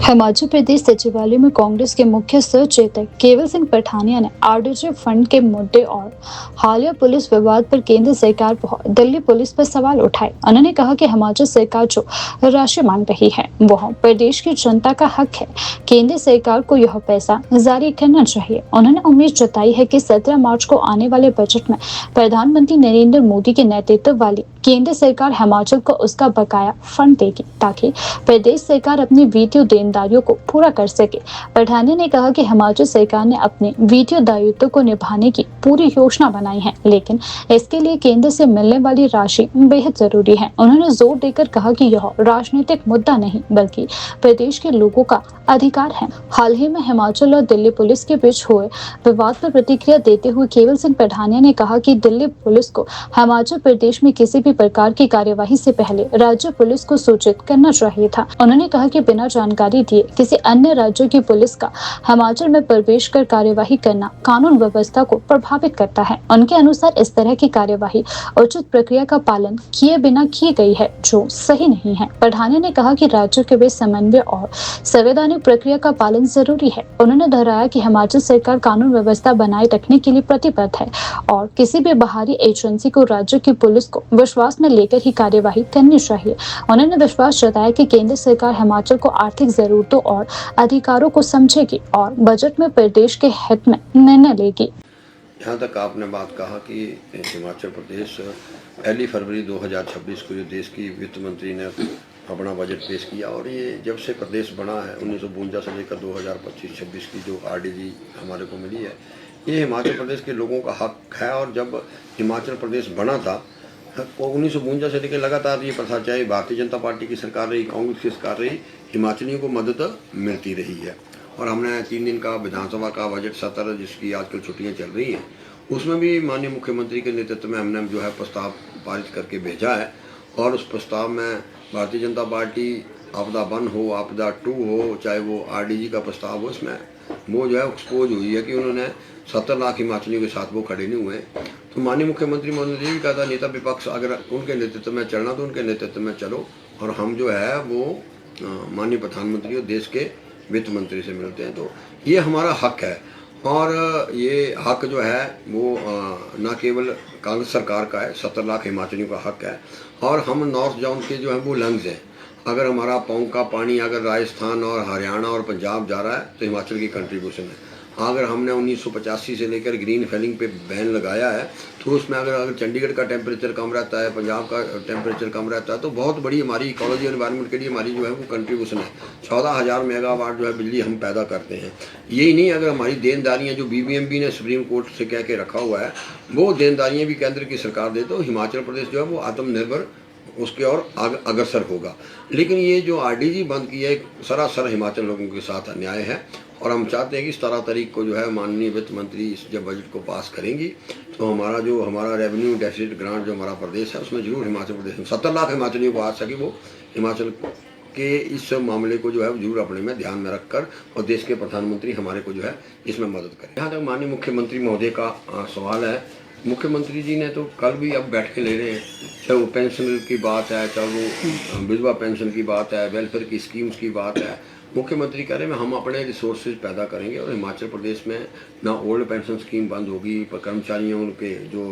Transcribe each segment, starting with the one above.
हिमाचल प्रदेश सचिवालय में कांग्रेस के मुख्य सचेतक केवल सिंह पठानिया ने आरडीजे फंड के मुद्दे और हालिया पुलिस विवाद पर केंद्र सरकार पर दिल्ली पुलिस पर सवाल उठाए। उन्होंने कहा कि हिमाचल सरकार जो राशि मांग रही है वह प्रदेश की जनता का हक है। केंद्र सरकार को यह पैसा जारी करना चाहिए। उन्होंने उम्मीद जताई है कि 17 मार्च को आने वाले बजट में प्रधानमंत्री नरेंद्र मोदी के नेतृत्व वाली केंद्र सरकार हिमाचल को उसका बकाया फंड देगी ताकि प्रदेश सरकार अपनी वित्तीय देनदारियों को पूरा कर सके। पठानिया ने कहा कि हिमाचल सरकार ने अपने वित्तीय दायित्व को निभाने की पूरी योजना बनाई है, लेकिन इसके लिए केंद्र से मिलने वाली राशि बेहद जरूरी है। उन्होंने जोर देकर कहा कि यह राजनीतिक मुद्दा नहीं बल्कि प्रदेश के लोगों का अधिकार है। हाल ही में हिमाचल और दिल्ली पुलिस के बीच हुए विवाद पर प्रतिक्रिया देते हुए केवल सिंह पठानिया ने कहा कि दिल्ली पुलिस को हिमाचल प्रदेश में किसी भी प्रकार की कार्यवाही से पहले राज्य पुलिस को सूचित करना चाहिए था। उन्होंने कहा कि बिना जानकारी दिए किसी अन्य राज्यों की पुलिस का हिमाचल में प्रवेश कर कार्यवाही करना कानून व्यवस्था को प्रभावित करता है। उनके अनुसार इस तरह की कार्यवाही उचित प्रक्रिया का पालन किए बिना की गई है, जो सही नहीं है। पठानिया ने कहा कि राज्यों के बीच समन्वय और संवैधानिक प्रक्रिया का पालन जरूरी है। उन्होंने दोहराया कि हिमाचल सरकार कानून व्यवस्था बनाए रखने के लिए प्रतिबद्ध है और किसी भी बाहरी एजेंसी को राज्य की पुलिस को विश्वास में लेकर ही कार्यवाही करनी चाहिए। उन्होंने विश्वास जताया कि केंद्र सरकार हिमाचल को आर्थिक जरूरतों और अधिकारों को समझेगी और बजट में प्रदेश के हित में निर्णय लेगी। यहाँ तक आपने बात कहा कि हिमाचल प्रदेश 1 फरवरी 2026 को ये देश की वित्त मंत्री ने अपना बजट पेश किया और ये जब से प्रदेश बना है 1952 से लेकर 2025-26 की जो आरडीजी हमारे को मिली है, ये हिमाचल प्रदेश के लोगों का हक है। और जब हिमाचल प्रदेश बना था 1952 से लेकर लगातार ये प्रथा, चाहे भारतीय जनता पार्टी की सरकार रही, कांग्रेस की सरकार रही, हिमाचलियों को मदद मिलती रही है। और हमने 3 दिन का विधानसभा का बजट सत्र, जिसकी आजकल छुट्टियां चल रही हैं, उसमें भी माननीय मुख्यमंत्री के नेतृत्व में हमने जो है प्रस्ताव पारित करके भेजा है। और उस प्रस्ताव में भारतीय जनता पार्टी आपदा 1 हो, आपदा 2 हो, चाहे वो आरडीजी का प्रस्ताव हो, इसमें वो जो है एक्सपोज हुई है कि उन्होंने 70 लाख हिमाचलियों के साथ वो खड़े नहीं हुए। तो माननीय मुख्यमंत्री महोदय ने भी कहा था, नेता विपक्ष अगर उनके नेतृत्व में चलना तो उनके नेतृत्व में चलो, और हम जो है वो माननीय प्रधानमंत्री और देश के वित्त मंत्री से मिलते हैं। तो ये हमारा हक है और ये हक जो है वो न केवल कांग्रेस सरकार का है, 70 लाख हिमाचलियों का हक है। और हम नॉर्थ जोन के जो हैं वो लंग्स हैं। अगर हमारा पौंग का पानी अगर राजस्थान और हरियाणा और पंजाब जा रहा है तो हिमाचल की कंट्रीब्यूशन है। अगर हमने 1985 से लेकर ग्रीन फेलिंग पे बैन लगाया है तो उसमें अगर चंडीगढ़ का टेम्परेचर कम रहता है, पंजाब का टेम्परेचर कम रहता है, तो बहुत बड़ी हमारी इकोलॉजी और एनवायरनमेंट के लिए हमारी जो है वो कंट्रीब्यूशन है। 14,000 मेगावाट जो है बिजली हम पैदा करते हैं। यही नहीं, अगर हमारी देनदारियाँ जो BBMP ने सुप्रीम कोर्ट से कह के रखा हुआ है, वो देनदारियाँ भी केंद्र की सरकार दे, तो हिमाचल प्रदेश जो है वो आत्मनिर्भर उसके और अग्रसर होगा। लेकिन ये जो आरडीजी बंद की है, सरासर हिमाचल लोगों के साथ अन्याय है। और हम चाहते हैं कि 17 तारीख को जो है माननीय वित्त मंत्री इस जब बजट को पास करेंगी तो हमारा रेवेन्यू डेफिसिट ग्रांट जो हमारा प्रदेश है उसमें जरूर हिमाचल प्रदेश में 70 लाख हिमाचलियों को आ सके, वो हिमाचल के इस मामले को जो है जरूर अपने में ध्यान में रखकर और देश के प्रधानमंत्री हमारे को जो है इसमें मदद करें। यहाँ तक माननीय मुख्यमंत्री महोदय का सवाल है, मुख्यमंत्री जी ने तो कल भी अब बैठ के ले रहे हैं, चाहे वो पेंशन की बात है, चाहे वो विधवा पेंशन की बात है, वेलफेयर की स्कीम्स की बात है। मुख्यमंत्री कह रहे हैं हम अपने रिसोर्सेज पैदा करेंगे और हिमाचल प्रदेश में ना ओल्ड पेंशन स्कीम बंद होगी, पर कर्मचारियों के जो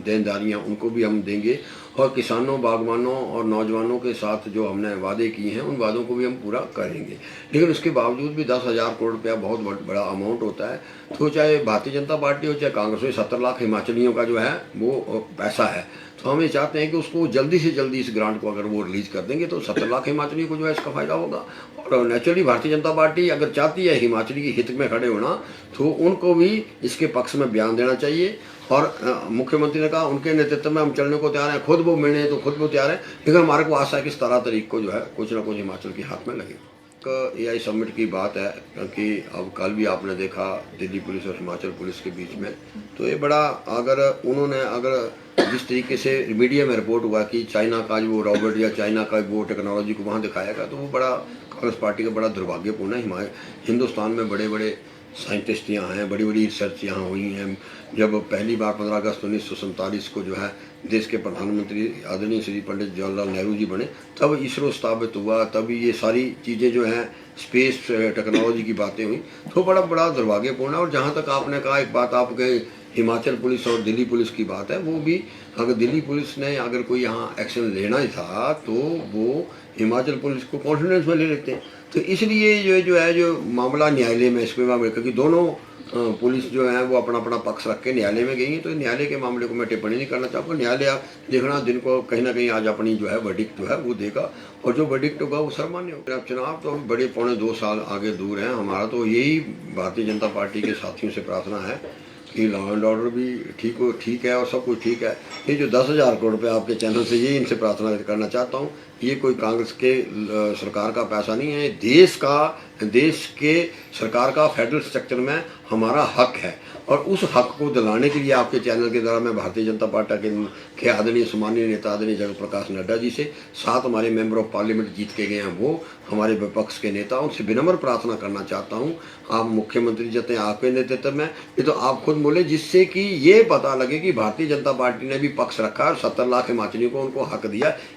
देनदारियां उनको भी हम देंगे, और किसानों, बागवानों और नौजवानों के साथ जो हमने वादे किए हैं उन वादों को भी हम पूरा करेंगे। लेकिन उसके बावजूद भी 10,000 करोड़ रुपया बहुत बड़ा अमाउंट होता है। तो चाहे भारतीय जनता पार्टी हो चाहे कांग्रेस हो, 70 लाख हिमाचलियों का जो है वो पैसा है। तो हम ये चाहते हैं कि उसको जल्दी से जल्दी इस ग्रांट को अगर वो रिलीज कर देंगे तो 70 लाख हिमाचलियों को जो है इसका फायदा होगा। और नेचुरली भारतीय जनता पार्टी अगर चाहती है हिमाचली के हित में खड़े होना तो उनको भी इसके पक्ष में बयान देना चाहिए। और मुख्यमंत्री ने कहा उनके नेतृत्व में हम चलने को तैयार हैं, खुद वो मिलने तो खुद वो तैयार है। लेकिन हमारे को आशा है कि 17 तारीख को जो है कुछ ना कुछ हिमाचल के हाथ में लगेगा। AI समिट की बात है, क्योंकि अब कल भी आपने देखा दिल्ली पुलिस और हिमाचल पुलिस के बीच में, तो ये बड़ा अगर जिस तरीके से मीडिया में रिपोर्ट हुआ कि चाइना का जो रॉबोट या चाइना का वो टेक्नोलॉजी को वहाँ दिखाया गया, तो वो बड़ा कांग्रेस पार्टी का बड़ा दुर्भाग्यपूर्ण है। हमारे हिंदुस्तान में बड़े बड़े साइंटिस्ट यहाँ हैं, बड़ी बड़ी रिसर्च यहाँ हुई हैं। जब पहली बार 15 अगस्त 1947 को जो है देश के प्रधानमंत्री आदरणीय श्री पंडित जवाहरलाल नेहरू जी बने, तब इसरो स्थापित हुआ, तभी ये सारी चीज़ें जो हैं स्पेस टेक्नोलॉजी की बातें हुई, तो बड़ा बड़ा दुर्भाग्यपूर्ण है। और जहाँ तक आपने कहा, एक बात आपके हिमाचल पुलिस और दिल्ली पुलिस की बात है, वो भी अगर दिल्ली पुलिस ने अगर कोई यहाँ एक्शन लेना ही था तो वो हिमाचल पुलिस को कॉन्फिडेंस में ले लेते हैं। तो इसलिए जो मामला न्यायालय में, इसमें मामले, क्योंकि दोनों पुलिस जो है वो अपना अपना पक्ष रख के न्यायालय में गई है, तो न्यायालय के मामले को मैं टिप्पणी नहीं करना चाहूँगा। न्यायालय आप देखना, दिन को कहीं ना कहीं आज अपनी जो है वर्डिक्ट जो है वो देगा, और जो वर्डिक्ट होगा वो सर्वमान्य होगा। अब चुनाव तो बड़े पौने 2 साल आगे दूर हैं। हमारा तो यही भारतीय जनता पार्टी के साथियों से प्रार्थना है कि लॉ एंड ऑर्डर भी ठीक है और सब कुछ ठीक है। ये जो 10,000 करोड़ रुपये आपके चैनल से, ये इनसे प्रार्थना करना चाहता हूँ, ये कोई कांग्रेस के सरकार का पैसा नहीं है, देश के सरकार का फेडरल स्ट्रक्चर में हमारा हक है। और उस हक को दिलाने के लिए आपके चैनल के द्वारा मैं भारतीय जनता पार्टी के आदरणीय सम्मानीय नेता आदरणीय जगत प्रकाश नड्डा जी से, 7 हमारे मेंबर ऑफ पार्लियामेंट जीत के गए हैं वो हमारे विपक्ष के नेता, उनसे विनम्र प्रार्थना करना चाहता हूँ, आप मुख्यमंत्री जते आपके नेतृत्व में, ये तो आप खुद बोले, जिससे कि ये पता लगे कि भारतीय जनता पार्टी ने भी पक्ष रखा और 70 लाख हिमाचलियों को उनको हक दिया।